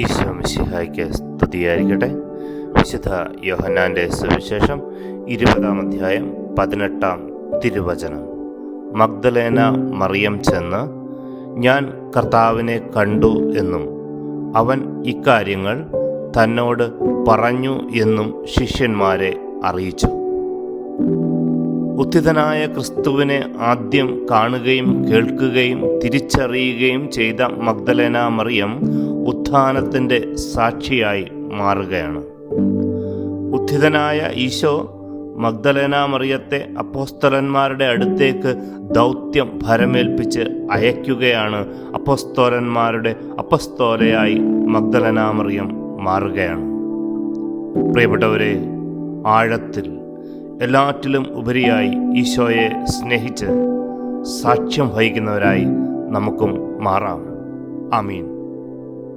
ഈശോ മിശിഹായ്ക്ക് സ്തുതിയായിരിക്കട്ടെ. വിശുദ്ധ യോഹന്നാൻ്റെ സുവിശേഷം 20-ാം അധ്യായം 18-ാം തിരുവചനം. മഗ്ദലേന മറിയം ചെന്ന്, ഞാൻ കർത്താവിനെ കണ്ടു എന്നും അവൻ ഇക്കാര്യങ്ങൾ തന്നോട് പറഞ്ഞു എന്നും ശിഷ്യന്മാരെ അറിയിച്ചു. ഉത്ഥിതനായ ക്രിസ്തുവിനെ ആദ്യം കാണുകയും കേൾക്കുകയും തിരിച്ചറിയുകയും ചെയ്ത മഗ്ദലേന മറിയം ഉത്ഥാനത്തിൻ്റെ സാക്ഷിയായി മാറുകയാണ്. ഉത്ഥിതനായ ഈശോ മഗ്ദലേന മറിയത്തെ അപ്പോസ്തലന്മാരുടെ അടുത്തേക്ക് ദൗത്യം ഭരമേൽപ്പിച്ച് അയക്കുകയാണ്. അപ്പോസ്തലന്മാരുടെ അപ്പസ്തോലയായി മഗ്ദലേന മറിയം മാറുകയാണ്. പ്രിയപ്പെട്ടവരെ, ആഴത്തിൽ എല്ലാറ്റിലും ഉപരിയായി ഈശോയെ സ്നേഹിച്ച് സാക്ഷ്യം വഹിക്കുന്നവരായി നമുക്കും മാറാം. ആമീൻ.